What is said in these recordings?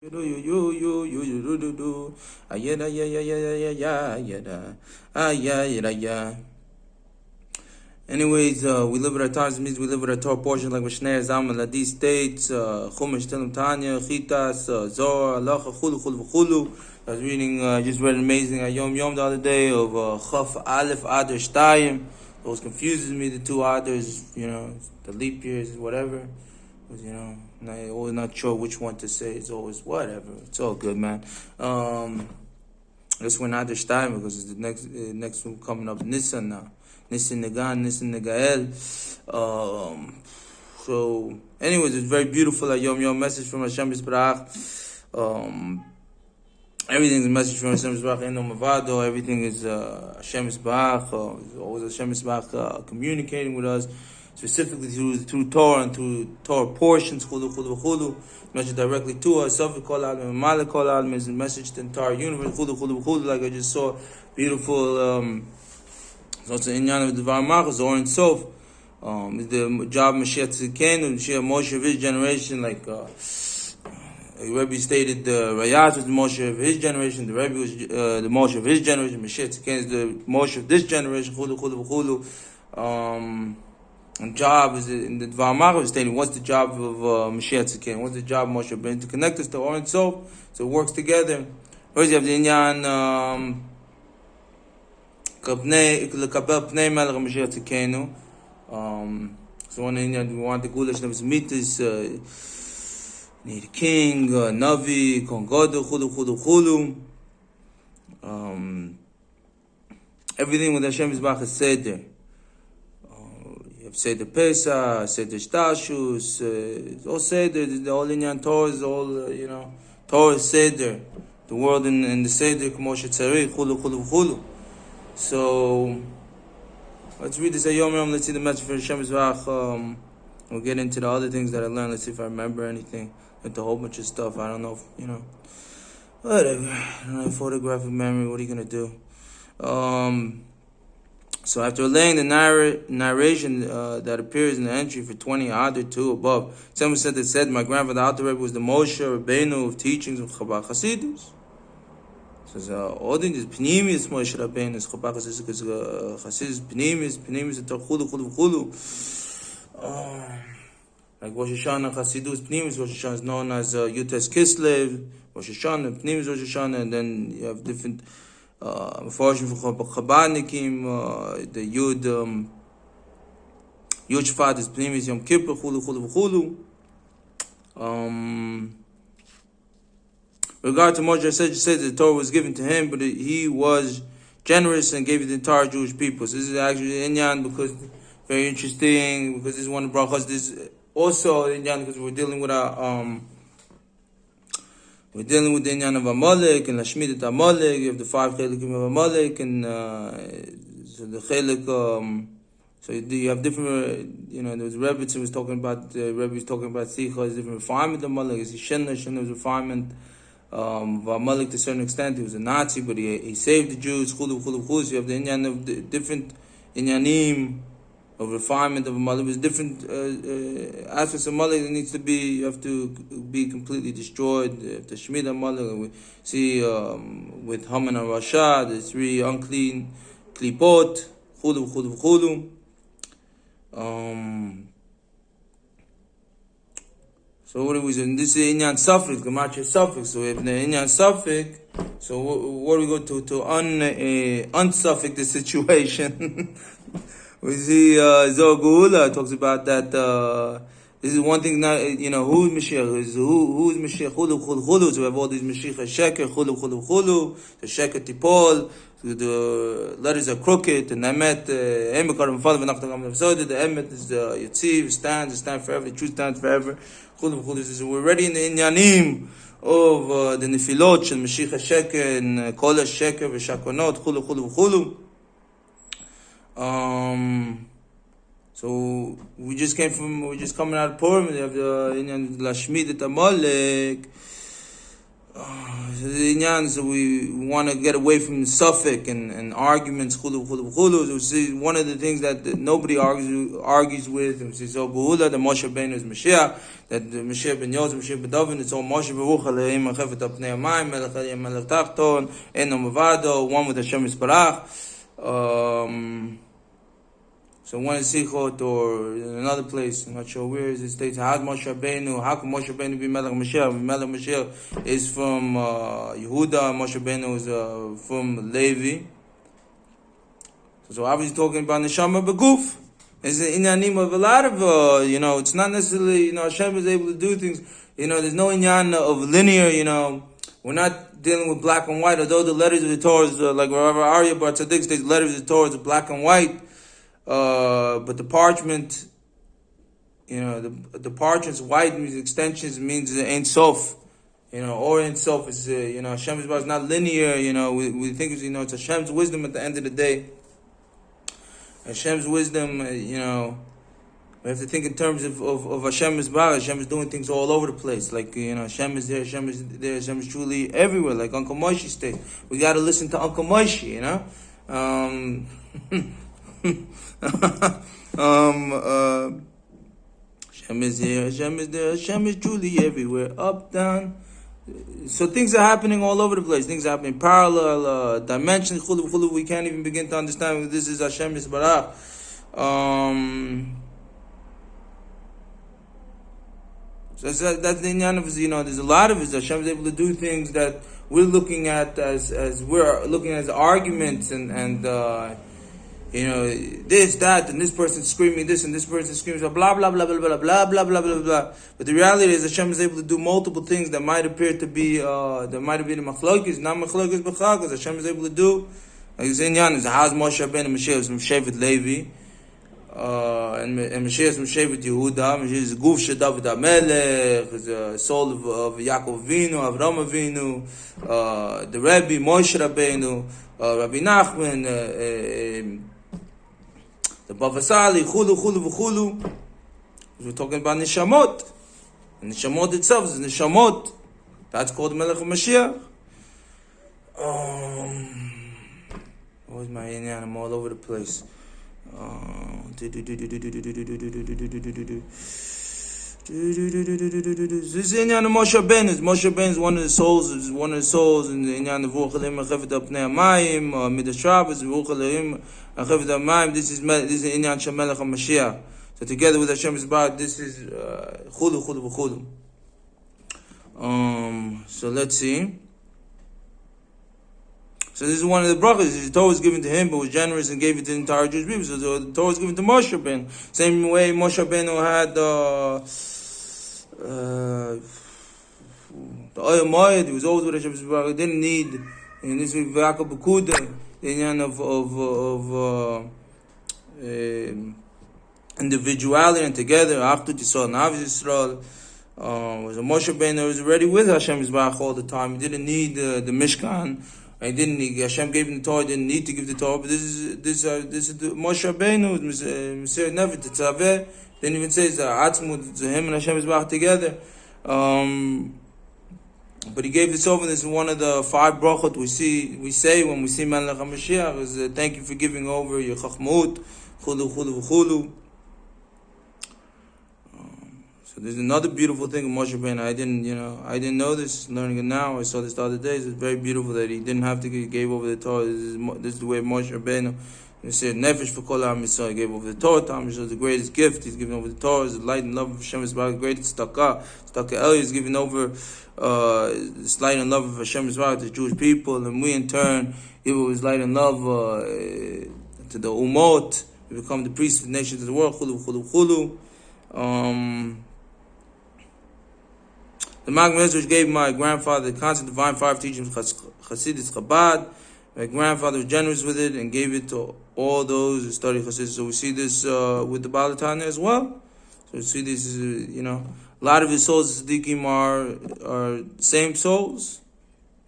Ayada ya ya ya ya ya ya yada ayada ya. Anyways, we live at our times. It means we live at our Torah portion like Mishneh Zalman Ladi states, Chumash Tilim Tanya, Chitas, Zohar, Halacha, Chulu Chulu Chulu. I was reading, just read an amazing Yom Yom the other day of Chaf Aleph Adar Shtayim. Those confuses me, the two Adars, the leap years, whatever. I'm always not sure which one to say. It's always whatever. It's all good, man. This one Adar Shtayim because it's the next one coming up, Nissan now. Nissan Negan, Nissan Negael. So, anyways, it's very beautiful. A Yom Yom message from Hashem Yisbarach. Everything is a message from Hashem Yisbarach. Eno Mavado. Everything is Hashem Yisbarach. Always Hashem Yisbarach communicating with us, specifically through Torah and through Torah portions. Chulu Chulu Chulu. Message directly to us. Sofi Kol Alam, Malik Kol Alam is a message to the entire universe. Chulu Chulu Chulu. Like I just saw, beautiful. So it's an inyan of the Dvar Machos, or in Sof. Is the job of Mashiach Tzidkenu, Mashiach Moshe of his generation, like the Rebbe stated, the Rayaz was the Moshe of his generation, the Rebbe was the Moshe of his generation, Mashiach Tzidkenu is the Moshe of this generation, Chulu Chulu Chulu. And job is in the Dvar Machos stating, what's the job of Mashiach Tzidkenu? What's the job of Moshe Rabbeinu? To connect us to Or and Sof, so it works together. Whereas you have the inyan, so one we want the Gula Shnei Mitzvahs, need a king, Navi, Kongodu, Chulu. Everything with Hashem Yisbarach is Seder. You have Seder Pesach, Seder Shtashus, all Seder, the all inyan Torah is all, Torah is Seder. The world in the Seder, K'moshe Tzarich, Chulu. So, let's read this Yom Yom. Let's see the message for Hashem Yisbarach. We'll get into the other things that I learned. Let's see if I remember anything. With a whole bunch of stuff. I don't know if, whatever. I don't have photographic memory. What are you going to do? So after laying the narration that appears in the entry for 20 Adar 2 above, someone said my grandfather Alter Rebbe was the Moshe Rabbeinu of teachings of Chabad Hasidus. So, Odin is Pneumius Moshe Rabbeinu, is Chabad Hasidus, because Hasidus Pneumius is Chulu. Like Rosh Hashanah, Hasidus Pneumius, Rosh Hashanah is known as Yutes Kislev, Rosh Hashanah, Pneumius Rosh Hashanah, and then you have different Mefarshim for Chabadnikim, the Yud Shvat is Pneumius Yom Kippur, Chulu. Regard to Moshe, said the Torah was given to him, but he was generous and gave it to the entire Jewish people. So this is actually inyan because very interesting, because this is one of the brachas. This also inyan because we're dealing with the inyan of Amalek and Lashmidat Amalek. You have the 5 chelikim of Amalek, and so the chelik. So you have different, there was Rebbe was talking about Sicha, is different refinement of Amalek. Is Shenna was refinement. Amalek to a certain extent, he was a Nazi, but he saved the Jews. Chulu. So you have the inyan of the different inyanim of refinement of Amalek. There's different aspects of Amalek that needs to be. You have to be completely destroyed. The Shmid Amalek, we see with Haman and Rasha, the 3 unclean klipot. Chulu. So what are we saying? This is inyan suffix, gematria suffix. So we have the inyan suffix. So what are we going to unsuffix the situation? We see Zohar Geula talks about that. This is one thing. Not who is Mashiach? Who is Mashiach? Chulu. So we have all these Mashiach Sheker Chulu. The Sheker Tipol. So the letters are crooked. The Nemet Emekar Father V'Nachtagam Nefsod. The Emet is the Yitziv stands forever. The truth stands forever. Chulu. So we're already in the inyanim of the Nefilot and Mashiach Sheker and Kol Sheker v'Shakonot. Chulu. So we just coming out of Purim. We have the Lashmid et Amalek. So we want to get away from suffix and arguments. So see, one of the things that nobody argues with. And so Behula, the Moshe Rabbeinu is Mashiach. That the Mashiach ben Yosef, Mashiach ben David. It's all Moshe Baruch Aleim Achefet Apnei Hamayim Melech Aliyah Melech Tachton Eno Mavado. One with Hashem Yisparach. So one in Sichot or in another place, I'm not sure where, it states, how Moshe Rabbeinu, how can Moshe Rabbeinu be Melech Mashiach? Melech Mashiach is from Yehuda, Moshe Rabbeinu is from Levi. So obviously talking about Neshama Beguf. It's an inyanim of a lot of, it's not necessarily, Hashem is able to do things, there's no inyan of linear, we're not dealing with black and white, although the letters of the Torah is, like wherever Arya Bar Tzaddik states, the letters of the Torah is black and white. But the parchment, the parchment's white means extensions means Ein Sof, or Ein Sof is, Hashem's is not linear, we think it's Hashem's wisdom at the end of the day. Hashem's wisdom, we have to think in terms of Hashem's bar. Hashem is doing things all over the place. Like, Hashem is there, Hashem is there, Hashem is truly everywhere. Like Uncle Moshe states, we got to listen to Uncle Moshe, Hashem is here, Hashem is there, Hashem is truly everywhere, up, down. So things are happening all over the place. Things are happening parallel, dimensions, we can't even begin to understand what this is Hashem Yisbarach. So that's the inyan of, there's a lot of it. Hashem is able to do things that we're looking at as we're looking at as arguments and this, that, and this person screaming this, and this person screams blah, blah, blah, blah, blah, blah, blah, blah, blah, blah, blah. But the reality is Hashem is able to do multiple things that might appear to be, that might have been machlokes, not machlokes, because Hashem is able to do, like it's in Yan, how's Moshe Rabbeinu Mashiach is from Shevet Levi, and Mashiach is from Shevet Yehuda. Mashiach is Guf Shel David HaMelech, is a soul of Yaakov Avinu, Avraham Avinu, the Rebbe, Moshe Rabbeinu, Rabbi Nachman, the Bava Sali, chulu. We're talking about Nishamot. And Nishamot itself is Nishamot. That's called Melech HaMashiach. Where's my inyan? I'm all over the place. This is inyan of Moshe Rabbeinu. Moshe Rabbeinu is one of the souls. Is one of the souls in the inyan of Ruach Elohim Achefet Apnei Hamayim. Midas Shabbos Ruach Elohim Achefet Hamayim. This is inyan Shel Melech HaMashiach. So together with Hashem Yisbarach, this is chulu. So let's see. So this is one of the brachas. The Torah was given to him, but was generous and gave it to the entire Jewish people. So the Torah was given to Moshe Rabbeinu. Same way Moshe Rabbeinu had the Oil Moed. He was always with Hashem Yisbarach. He didn't need, and this is V'yakov B'kuda, the inyan of individuality and together. After Yisrael, Navi Yisrael. Was a Moshe Rabbeinu who was already with Hashem Yisbarach all the time. He didn't need the Mishkan. I didn't need, Hashem gave him the Torah, didn't need to give the Torah, but this is the Moshe Rabbeinu, Mesirat Nefesh, Tetzaveh, then even says Atzmut, him and Hashem Yisbarach together. But he gave this over. This is one of the 5 brachot we say when we see Melech HaMashiach, is thank you for giving over your Chachmut, chulu. So there's another beautiful thing of Moshe Rabbeinu. I didn't know this. Learning it now. I saw this the other day. It's very beautiful that he didn't have to give over the Torah. This is the way of Moshe Rabbeinu. He said, "Nefesh for Kol Am Yisrael." He gave over the Torah. Tam Yisrael is the greatest gift. He's given over the Torah. It's the light and love of Hashem Yisbarach. The greatest tzedakah. Tzedakah Eli is giving over this light and love of Hashem Yisbarach to the Jewish people, and we in turn give over His light and love to the Umot. We become the priests of the nations of the world. Chulu. The Magen which gave my grandfather the constant divine 5 teachings of Chassidus Chabad. My grandfather was generous with it and gave it to all those who study Chassidus. So we see this with the Baal HaTanya as well. So we see this, a lot of his souls, the Tzaddikim, are same souls,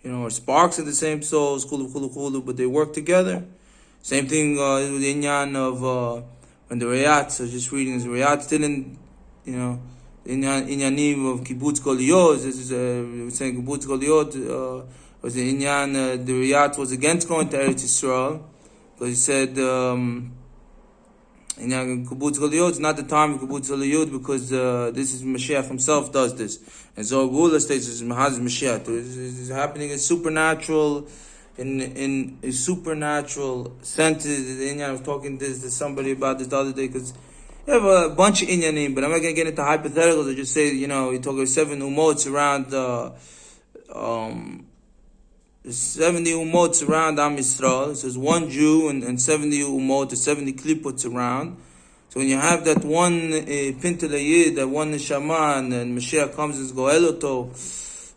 or sparks of the same souls, chulu, but they work together. Same thing with the inyan of when the Rayats, so just reading, the Rayats didn't, inyanim of kibbutz goliyot. This is we're saying kibbutz goliyot was the inyan. The Riyadh was against going to Eretz Yisrael because he said inyan kibbutz goliyot is not the time of kibbutz goliyot because this is Mashiach himself does this. And so Gula states this is Mashiach. This is happening in supernatural. In a supernatural sense. I was talking to somebody about this the other day because you have a bunch of inyanim, but I'm not going to get into hypotheticals. I just say, you talk about 7 umots around 70 umots around Am Yisrael. So there's one Jew and 70 umot, 70 klipots around. So when you have that one pintel yid, that one neshama, and Mashiach comes and goeloto,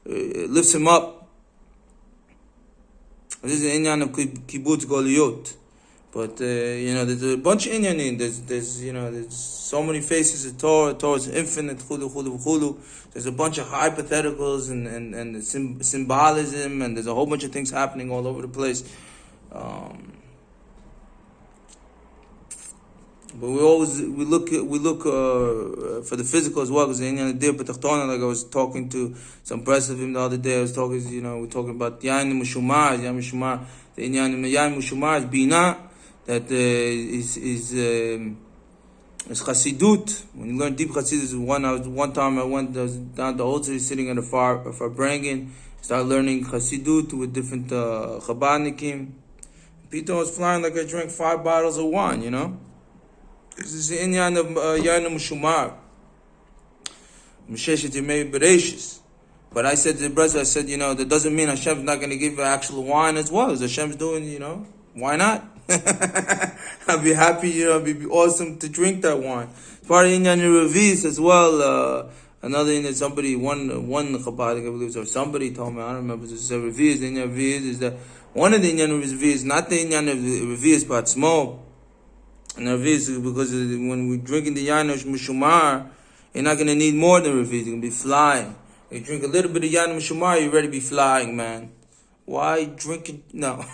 lifts him up. This is the inyan of kibbutz goliyot, but there's a bunch of inyanim. There's so many faces of Torah. Torah is infinite. Chulu. There's a bunch of hypotheticals and symbolism, and there's a whole bunch of things happening all over the place. But we look for the physical as well, because the inyan dir b'tachtonan, like I was talking to some press of him the other day. I was talking, we're talking about yain mushumar, the inyan mushumar is bina, that is chassidut. When you learn deep chassidut, one time I was down to Old City, sitting in the far Brangen, started learning chassidut with different chabadnikim. Peter was flying like I drank 5 bottles of wine, This is the inyan of Yain Mushumar. Mesheshet Yemei Bereshis. But I said to the brother, that doesn't mean Hashem's not going to give you actual wine as well. As Hashem's doing, why not? I'd be happy, it'd be awesome to drink that wine. It's part of inyan Revis as well. Another thing that somebody, one Chabad, I believe, or somebody told me, I don't remember, this is a Revis. The inyan Revis is that one of the inyan Revis is not the inyan of Revis, but small. And Revis, because when we're drinking the Yain Mushumar, you're not going to need more than Revis. You're going to be flying. You drink a little bit of Yain Mushumar, you're ready to be flying, man. Why drinking? No.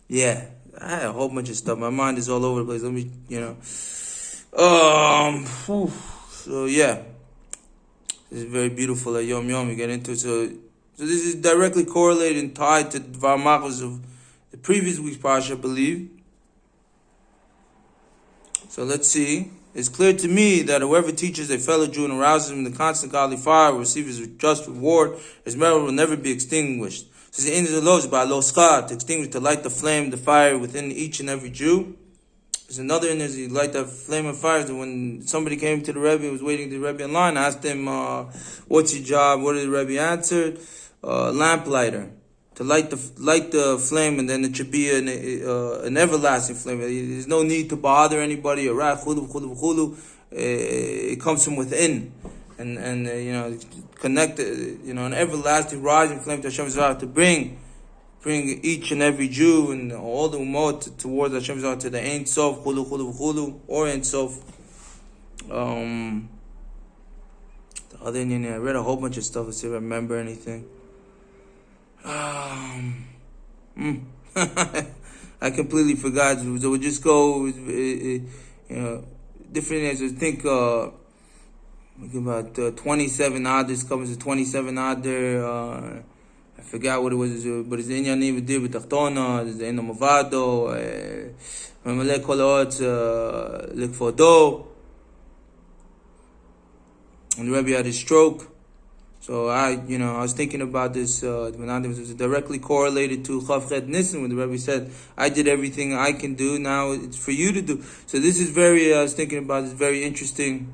Yeah. I had a whole bunch of stuff. My mind is all over the place. Let me, So, yeah. This is very beautiful at Yom Yom. You get into it. So this is directly correlated and tied to the Varmachos of the previous week's parasha, I believe. So let's see. It's clear to me that whoever teaches a fellow Jew and arouses him in the constant godly fire will receive his just reward. His merit will never be extinguished. Says the angel of the Lord by Loschat, to extinguish, to light the flame, the fire within each and every Jew. There's another in there, he light that flame of fire. So when somebody came to the Rebbe, was waiting to the Rebbe in line, asked him, what's your job? What did the Rebbe answer? Lamplighter. To light the flame, and then it should be an everlasting flame. There's no need to bother anybody. It comes from within, and connect. An everlasting rising flame to Hashem Yisrael to bring each and every Jew and all the umot towards Hashem Yisrael to the Ein Sof or Ein Sof. The other I read a whole bunch of stuff. Let's see if I remember anything. I completely forgot. So we'll just go, different things. I think about 27 others covers the 27 other. I forgot what it was, but it's the Inyanim Dir B'Tachtona, it's the Enam Avado, Mamalek Kol Ha'otz L'Kvodo. And the Rebbe had his stroke. So I was thinking about this, when it was directly correlated to Chavchet Nissen, when the Rebbe said, I did everything I can do, now it's for you to do. So this is I was thinking about this, very interesting.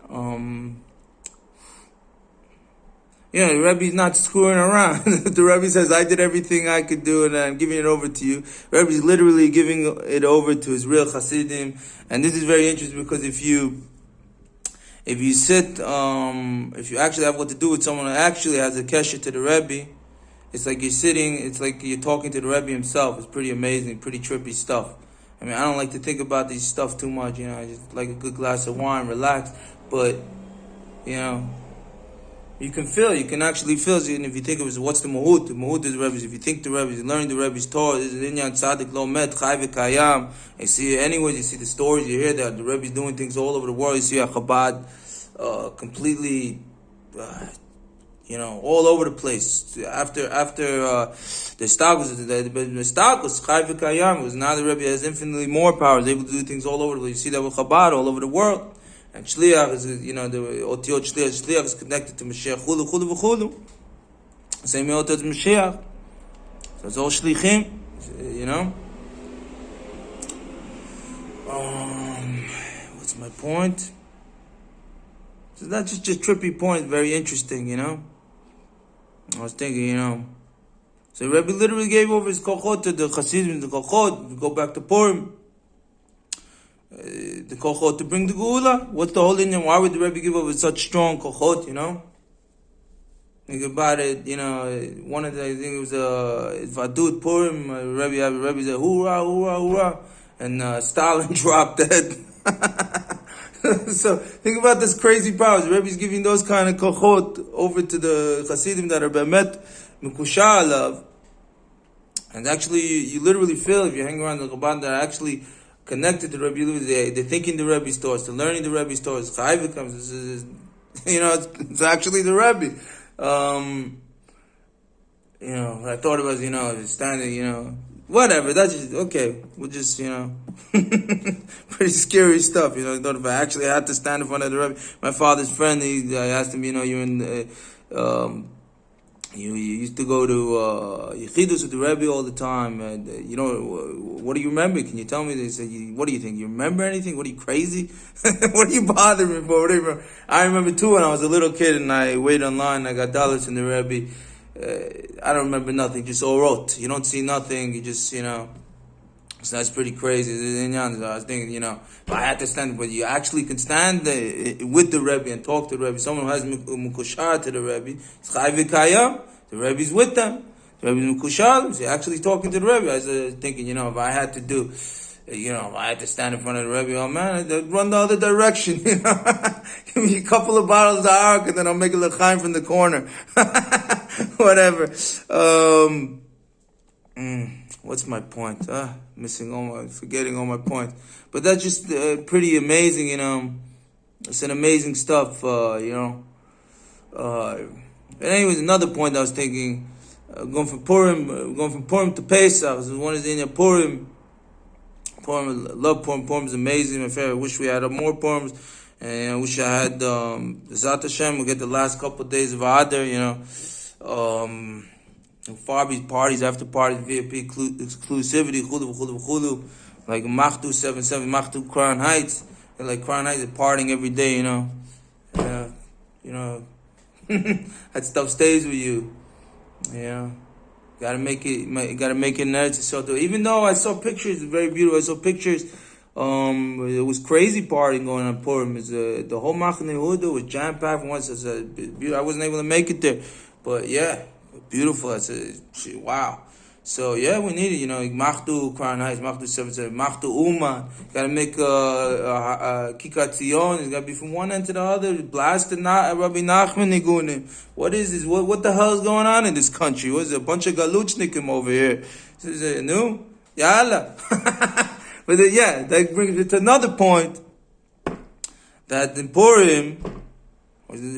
The Rebbe's not screwing around. The Rebbe says, I did everything I could do, and I'm giving it over to you. The Rebbe's literally giving it over to his real Hasidim. And this is very interesting, because if you sit, if you actually have what to do with someone who actually has a kesher to the Rebbe, it's like it's like you're talking to the Rebbe himself. It's pretty amazing, pretty trippy stuff. I mean, I don't like to think about these stuff too much, I just like a good glass of wine, relax. But, you You can actually feel. And if you think of it, what's the mahut? The mahut is the Rebbe's. If you think the Rebbe's, you learn the Rebbe's Torah, is an inyan tzaddik lo met, chai v'kayam. You see it anyways, you see the stories, you hear that the Rebbe's doing things all over the world. You see a Chabad completely, all over the place. After the Stakos, chai v'kayam, was now the Rebbe has infinitely more power, is able to do things all over the place. You see that with Chabad all over the world. And Shliach is, the Otiot Shliach is connected to Mashiach, chulu, chulu, v'chulu. Same way as Mashiach. So it's all Shlichim, What's my point? So that's just a trippy point, very interesting, I was thinking, So Rebbe literally gave over his kochot to the Hasidim, the kochot, we go back to Purim. The kochot to bring the geula. What's the whole Indian? Why would the Rebbe give over such strong kochot? Think about it. One of the, I think it was Vadut Purim. Rebbe said hoorah, hoorah, hoorah, and Stalin dropped dead. So think about this crazy powers. The Rebbe's giving those kind of kochot over to the Hasidim that are bemet mikusha alav. And actually, you literally feel if you hang around the Chabad that are actually connected to Rebbe, they're thinking the Rebbe's Torahs, they're learning the Rebbe's Torahs. Chayv comes, it's actually the Rebbe. What I thought it was, standing, whatever. That's just okay. We'll just, pretty scary stuff. I thought if I actually had to stand in front of the Rebbe, my father's friend, I asked him, you're in the. You used to go to Yechidus with the Rebbe all the time, and what do you remember? Can you tell me? They said, "What do you think? You remember anything? What are you crazy? What are you bothering me for?" Whatever. I remember too when I was a little kid and I waited online. I got dollars in the Rebbe. I don't remember nothing. Just orot. You don't see nothing. You just So that's pretty crazy. I was thinking, if I had to stand, but you actually can stand with the Rebbe and talk to the Rebbe. Someone who has mukushar to the Rebbe, it's chai v'kayam. The Rebbe's with them. The Rebbe's mukushar. So you're actually talking to the Rebbe. I was thinking, if I had to do, if I had to stand in front of the Rebbe, oh man, I'd run the other direction. Give me a couple of bottles of arak and then I'll make a l'chaim from the corner. Whatever. What's my point? Forgetting all my points. But that's just pretty amazing, It's an amazing stuff, But anyways, another point I was thinking, going from Purim to Pesach. One is in Purim. I love Purim. Purim is amazing. My favorite. I wish we had more Purims. And I wish I had, Zat Hashem, we'll get the last couple of days of Adar, Farbi's parties, after parties, VIP exclusivity, chulu, like Machdu 77, Machdu Crown Heights, and like Crown Heights are partying every day, that stuff stays with you, Gotta make it nice. So even though I saw pictures, very beautiful. I saw pictures. It was crazy partying going on Purim. The whole Machane Yehuda was jam packed. Once I wasn't able to make it there, but yeah. Beautiful. Wow. So yeah, we need it. Machdu Crown Heights, Machdu 77, Machdu Uman. Got to make Kikat Zion. It's got to be from one end to the other. Blast the Rabbi Nachman Nigunim. What is this? What the hell is going on in this country? What is it? A bunch of Galuchnikim over here? Is it new? Yalla. But that brings me to another point. That in Purim.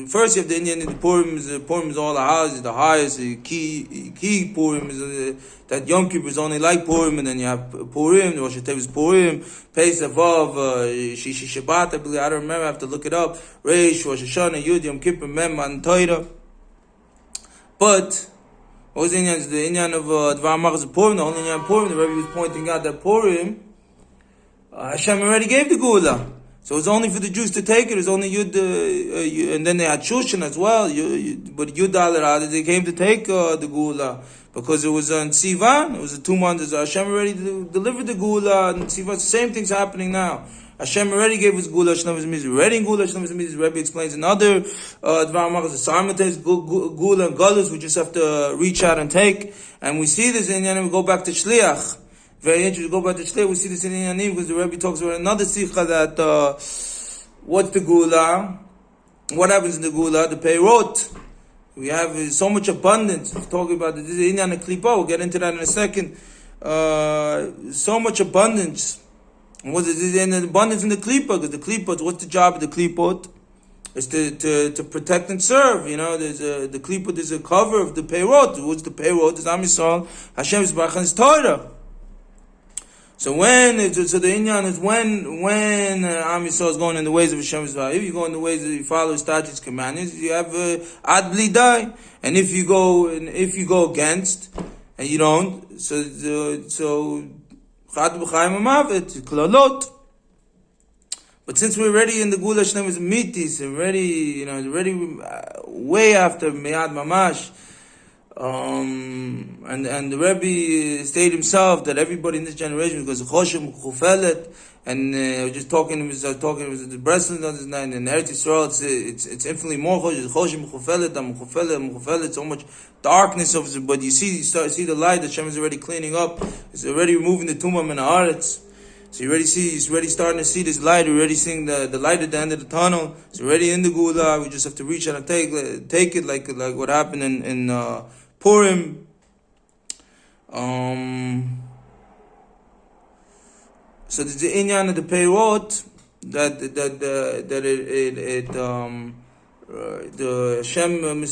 First, you have the Indian in the Purim is all the houses, the highest, the key Purim is that Yom Kippur is only like Purim, and then you have Purim, Rosh Hashanah is Purim, Pesach, Vav, Shishi Shabbat, I believe, I don't remember, I have to look it up, Reish, Rosh Hashanah, Yud, Yom Kippur, Mem, and Torah. But, what was the Indian? The Indian of Dvar Machas Purim, the only Indian of Purim, the Rebbe was pointing out that Purim, Hashem already gave the Gula. So it was only for the Jews to take it. It was only Yud, and then they had Shushan as well. But Yud Alarad, they came to take the Gula because it was on Sivan. It was the 2 months. Hashem already delivered the Gula and Sivan. Same thing's happening now. Hashem already gave us Gula Shnavas Mizri. Already in Gula Shnavas Mizri, Rebbe explains another Dvar Machas, the simultaneous Gula and Galus. We just have to reach out and take. And we see this, and then we go back to Shliach. Very interesting. Go back to Shliach. We see this in Yanim because the Rebbe talks about another sikha that what's the Gula? What happens in the Gula? The Peirot. We have so much abundance. We're talking about this inyan and klipa. We'll get into that in a second. So much abundance. And what is it? And abundance in the klipa? Because the klipot, what's the job of the klipot? It's to protect and serve. There's the klipot is a cover of the peirot. What's the peirot? It's Am Yisrael, Hashem's Barach, and His Torah. So the inyan is when Am Yisrael is going in the ways of Hashem Yisrael. If you go in the ways that you follow His statutes, commandments, you have ad bli dai. And if you go against and you don't, so chat b'chaim amavet klalot. But since we're already in the Gula Shleim is mitis, already way after Meyad Mamash. And the Rebbe stated himself that everybody in this generation, because Choshem Chufelet, and just talking with the Breslin the other night, and Eretz Yisrael, it's infinitely more Choshem Chufelet, so much darkness of it. But you see the light that Hashem is already cleaning up. It's already removing the tumah and the haaretz. So you already starting to see this light. You're already seeing the light at the end of the tunnel. It's already in the Gula. We just have to reach out and take it, like what happened in Purim. So there's the inyan of the peirot the Hashem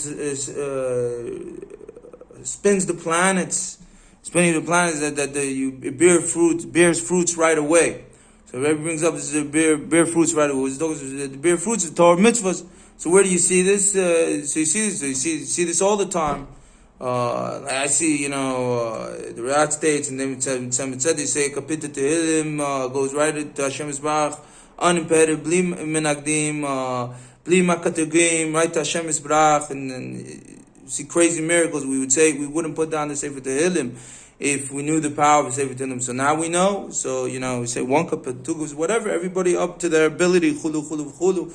spins the planets. Spinning the planets it bears fruits right away. So Rebbe brings up this bear fruits right away. The bear fruits of Torah mitzvahs. So where do you see this? So you see this all the time. I see, the Riyadh states, and then they say Kapita Tehillim goes right to Hashem Yisbarach, unimpeded, bli menagdim, bli makatagim, right to Hashem Yisbarach, and you see crazy miracles. We would say we wouldn't put down the Sefer Tehillim if we knew the power of the Sefer Tehillim. So now we know. So we say one cup, two cups, whatever. Everybody up to their ability. Chulu.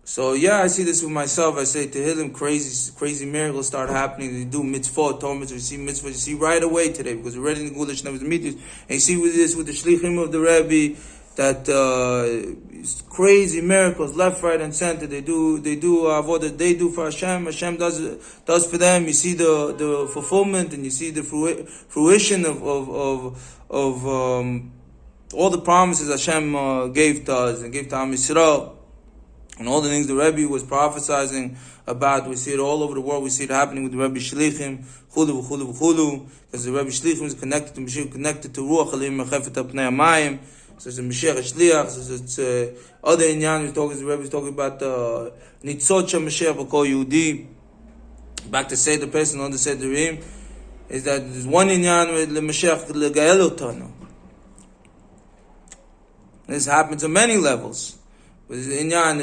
So I see this with myself. I say Tehillim, crazy miracles start happening. They do mitzvot, Torah mitzvot. You see mitzvot, you see right away today, because we're ready in the Gula Shneim meetings. And you see with the shlichim of the Rebbe, that crazy miracles left, right, and center. They do avodah. They do for Hashem. Hashem does for them. You see the fulfillment, and you see the fruition of all the promises Hashem gave to us and gave to Am Yisrael. And all the things the Rebbe was prophesizing about, we see it all over the world. We see it happening with the Rebbe Shlichim, chulu, because the Rebbe Shlichim is connected to Mashiach, connected to Ruach Halim Mechefet Apnei Hamayim. So it's a Mashiach Shliach. So it's other inyan. The Rebbe is talking about Nitzot Mashiach B'Kol Yehudi. Back to say the person on the Sederim is that there's one inyan with the Mashiach L'Gael Otanu. This happens on many levels. With inyan,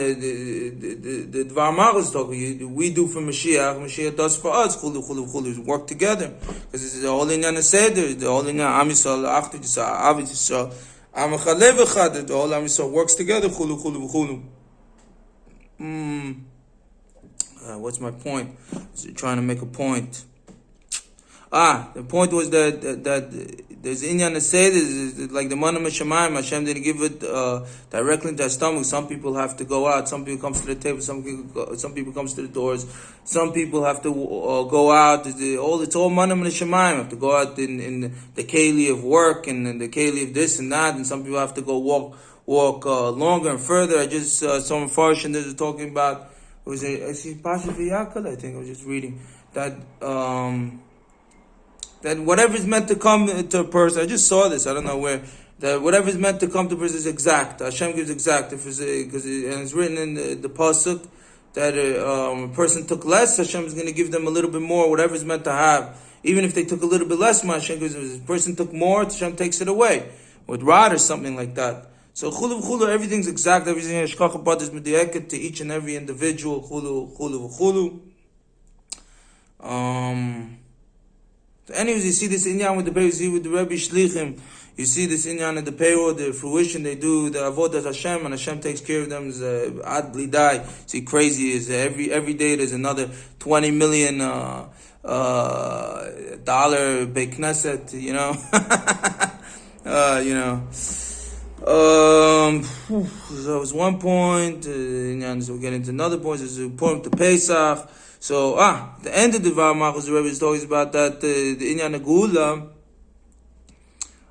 the Dvar Mar is talking. We do for Mashiach. Mashiach does for us. Chulu. We work together, because it's the whole inyan is Seder. The whole inyan Am Yisrael, Achtud Yisrael, Avid Yisrael, Am Chalev Echad. The whole Am Yisrael works together. Chulu. What's my point? So trying to make a point. The point was that there's inyan to say this, like the manna Shemayim, Hashem didn't give it directly into our stomach. Some people have to go out. Some people comes to the table. Some people comes to the doors. Some people have to go out. It's all manna Shemayim. Have to go out in the keli of work and the keli of this and that. And some people have to go walk longer and further. I just some Farsh and they're talking about. I see Pasha V'Yakal. I think I was just reading that. That whatever is meant to come to a person, I just saw this, I don't know where, that whatever is meant to come to a person is exact. Hashem gives exact. And it's written in the Pasuk that a person took less, Hashem is going to give them a little bit more, whatever is meant to have. Even if they took a little bit less, Hashem gives them. If a person took more, Hashem takes it away. With rod or something like that. So chulu, everything's exact, everything is is mediyeket to each and every individual. Chulu. Anyways, you see this inyan with the Rebbe, you see with the Rebbe Shlichim, you see this inyan of the payroll, the fruition, they do the avodah Hashem, and Hashem takes care of them. Ad bli dai. See, crazy is every day there's another $20 million dollar Beit Knesset, So it was one point, and so we get into another point. It's a point to Pesach. So, the end of the Dvar Malchus, the Rebbe is talking about that the Inyan Gula,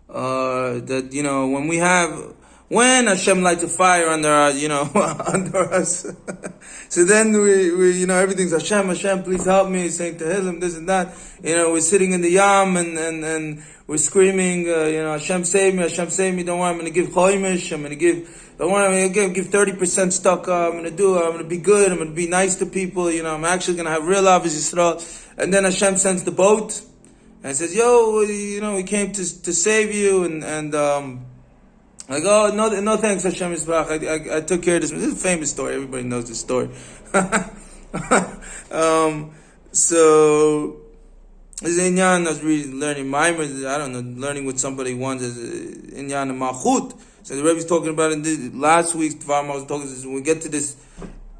that when Hashem lights a fire under our, under us. So then we everything's Hashem, please help me, saying to Tehillim, this and that. We're sitting in the Yam and we're screaming, Hashem save me, don't worry, I'm going to give Choimish, don't worry, I'm going to give 30% tzedakah, I'm going to be good, I'm going to be nice to people, I'm actually going to have real Avos Yisrael. And then Hashem sends the boat, and says, we came to save you, and like, oh, no thanks, Hashem Yisbarach, I took care of this. This is a famous story, everybody knows this story. So, this Inyan, I was learning Maimers, I don't know, learning with somebody once, Inyan and Malchut. So the Rebbe's talking about in last week's Dvar Malchus, when we get to this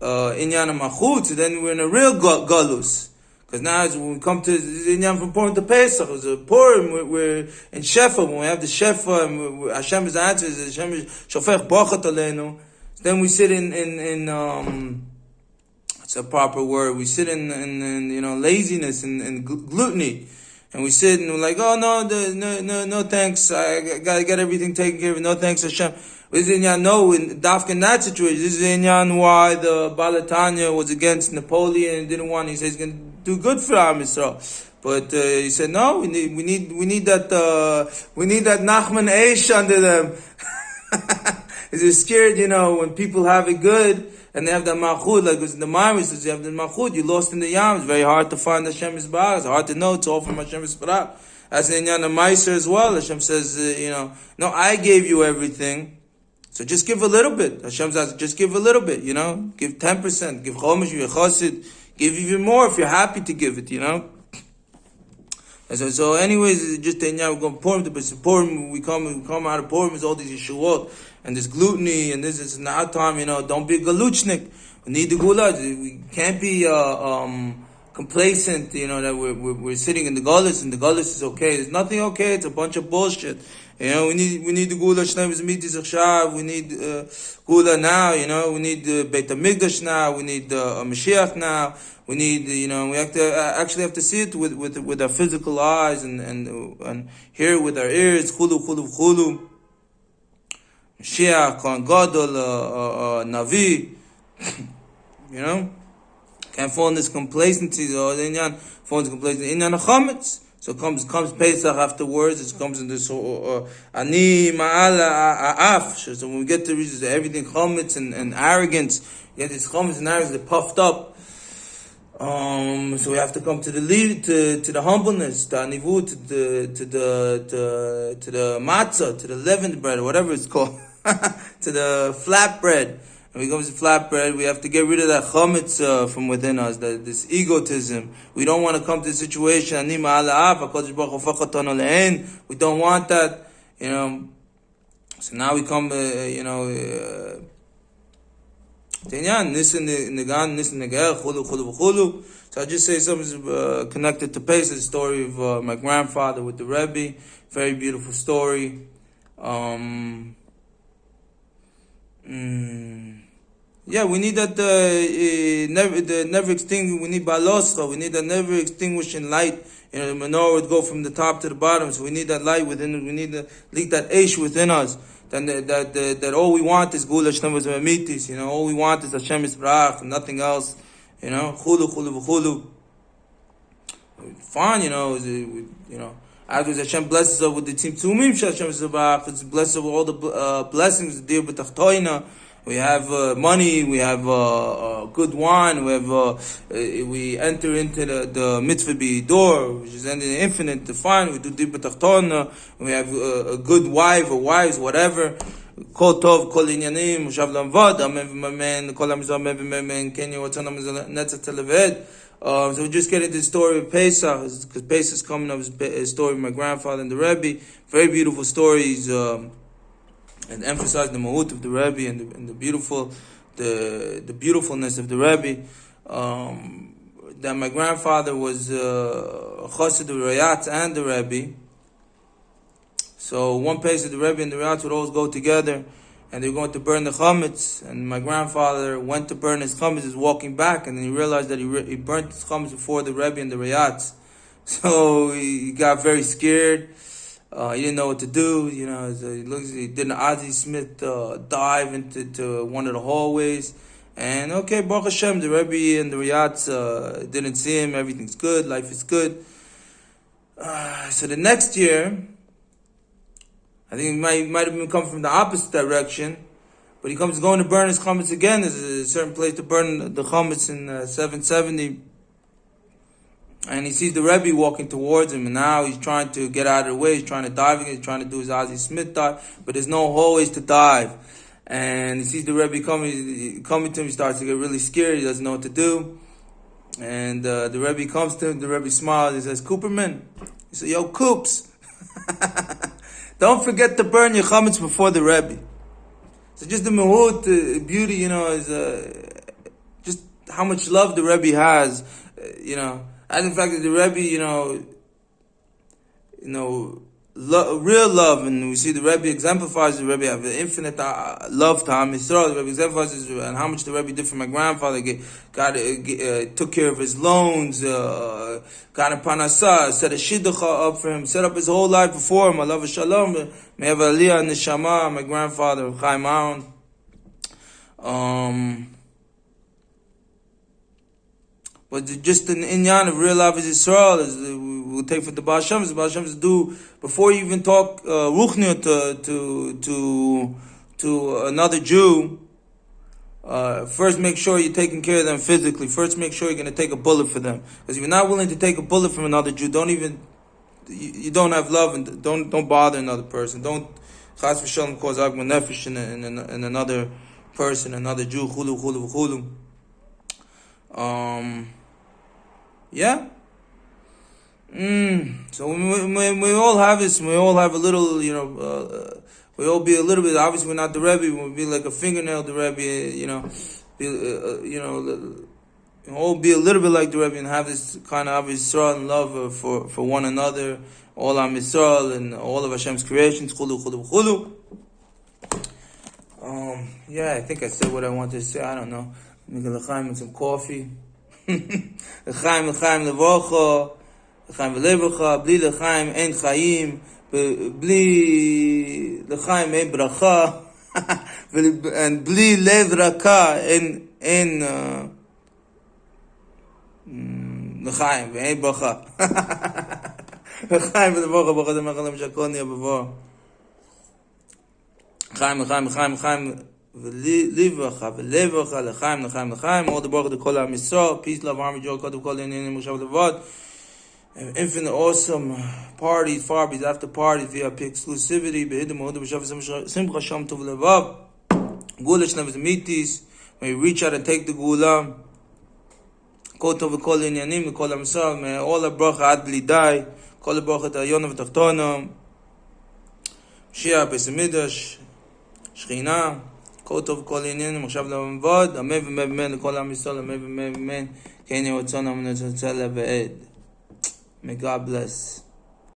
Inyan and Malchut, so then we're in a real Galus. Because now when we come to Inyan from Purim to Pesach, it's a Purim, we're in Shefa, when we have the Shefa, and Hashem is the answer, Hashem is Shofech Bachat Aleinu. Then we sit in it's a proper word. We sit in laziness and gluttony, and we sit and we're like, oh no thanks. I got everything taken care of. No thanks, Hashem. This is Inyan. No, in that situation, this is Inyan why the Balatanya was against Napoleon and didn't want. He said he's going to do good for Am Yisrael. But he said no. We need that Nachman Eish under them. He's scared, when people have it good. And they have the Malchut, like it's in the Maimis, you have the Malchut, you lost in the Yam. It's very hard to find Hashem Yisbarach. It's hard to know. It's all from Hashem Yisbarach. As in Inyan Meiser as well. Hashem says, no, I gave you everything. So just give a little bit. Hashem says, just give a little bit, Give 10%. Give Chomish, give Chosid. Give even more if you're happy to give it, And so anyways, just Inyan, we're going to Purim, but Purim, we come out of Purim, is all these Yeshuot. And this gluttony, and this is now time, don't be a galuchnik. We need the gula. We can't be complacent, that we're sitting in the gullus, and the gullus is okay. There's nothing okay. It's a bunch of bullshit. We need the gula. Shneim is miti zachshav. We need gula now. We need Beit Hamikdash now. We need Mashiach now. We need, we have to actually have to see it with our physical eyes and hear it with our ears. Chulu. Mashiach, Kohen Gadol, Navi, can't fall in this complacency. Inyan falls in complacency. Inyan Chametz. So comes Pesach afterwards. It comes in this Ani Ma'ala Af. So when we get to reach everything Chametz and arrogance, you get this Chametz and arrogance, they're puffed up. So we have to come to the humbleness, the anivut, to the matzah, to the leavened bread, or whatever it's called, to the flat bread. And we come to flat bread, we have to get rid of that chametz from within us, this egotism. We don't want to come to the situation, we don't want that, So now we come, So I just say something connected to Pesach, the story of my grandfather with the Rebbe. Very beautiful story. We need that the never extinguishing. We need baloscha. We need that never extinguishing light. The menorah would go from the top to the bottom. So we need that light within us. We need that eish within us. Then that all we want is Gula Shnevas Amitis, all we want is Hashem Yisbarach, nothing else, Chulu. Fine, after Hashem blesses us with the Tzimtzumim Hashem Yisbarach, it's blessed with all the blessings, the Dir B'Tachtoina. We have money, we have good wine, we enter into the mitzvah b'idor, which is ending infinite, fine, we do Dir B'Tachtoina, we have a good wife or wives, whatever. Kol tov, kol inyanim, Mushav Lamvad, Amen v'Amen, Kol HaMizrah, Amen v'Amen, Kenya, Watzon HaMizrah, Netzah Televed. So we just get into the story of Pesach, because Pesach is coming up, a story of my grandfather and the Rebbe. Very beautiful stories, and emphasize the mahut of the Rebbe and the beautifulness of the Rebbe. That my grandfather was chassid of Rayatz and the Rebbe. So one place that the Rebbe and the Rayatz would always go together, and they were going to burn the chametz. And my grandfather went to burn his chametz, is walking back, and then he realized that he burnt his chametz before the Rebbe and the Rayatz. So he got very scared. He didn't know what to do. So he did an Ozzie Smith dive into one of the hallways. And okay, Baruch Hashem, the Rebbe and the Rayatz didn't see him. Everything's good. Life is good. So the next year, I think he might have been coming from the opposite direction, but he comes going to burn his chametz again. There's a certain place to burn the chametz in 770. And he sees the Rebbe walking towards him, and now he's trying to get out of the way. He's trying to dive again. He's trying to do his Ozzie Smith dive, but there's no hallways to dive. And he sees the Rebbe coming to him. He starts to get really scared. He doesn't know what to do. And the Rebbe comes to him. The Rebbe smiles. He says, "Cooperman." He says, "Yo, Coops, don't forget to burn your chametz before the Rebbe." So just the mehut, beauty, is just how much love the Rebbe has, And in fact, that the Rebbe, real love, and we see the Rebbe exemplifies. The Rebbe have an infinite love to Am Yisrael. The Rebbe exemplifies and how much the Rebbe did for my grandfather. Took care of his loans, got a panasah, set a shidducha up for him, set up his whole life before him. Allah v'shalom, may have aliyah neshama. My grandfather, Chaim Aaron. But just an inyan of real love is Yisrael, we'll take for the Baal Shem. The Baal Shem do, before you even talk ruchniut to another Jew, first make sure you're taking care of them physically. First make sure you're going to take a bullet for them. Because if you're not willing to take a bullet from another Jew, you don't have love, and don't bother another person. Don't chas v'shalom cause agma nefesh in another person, another Jew, chulu, chulu, chulu. Yeah. So we all have this. We all have a little, we all be a little bit. Obviously, we're not the Rebbe. We'll be like a fingernail. The Rebbe, all be a little bit like the Rebbe and have this kind of Yisrael and love for one another. All Am Yisrael and all of Hashem's creations. Chulu, chulu, chulu. Yeah, I think I said what I wanted to say. I don't know. Let me get l'chaim and some coffee. L'chaim levocha, l'chaim v'levocha, bli l'chaim ein chayim, bli l'chaim ein bracha, and bli lev raka ein l'chaim ein bracha. L'chaim v'levocha, bracha d'machalem shakol niya b'vor. L'chaim Livracha, V'levacha, L'chaim, all the baruch to Kol Am Yisrael, peace, love, harmony, joy, Kodev Kol Yanim, Moshav Levad, infinite awesome parties, farbies, after parties, VIP exclusivity, Be'edim, Moshav, Moshav, Simcha, Sham Tov Levav, Gula Shnev Mitis, may we reach out and take the Gula, Kodev Kol Yanim, Kol Am Yisrael, may all the baruch ad blidai, Kol the baruch to Ayonav Tachtonam, Shia, Pesimidash, Shechina, Kotov kol inyan, Moshav le'amvad, Amen v'amen l'kol Am Yisrael, Amen v'amen, Kenya Ratzon, Amen v'amen, May God bless.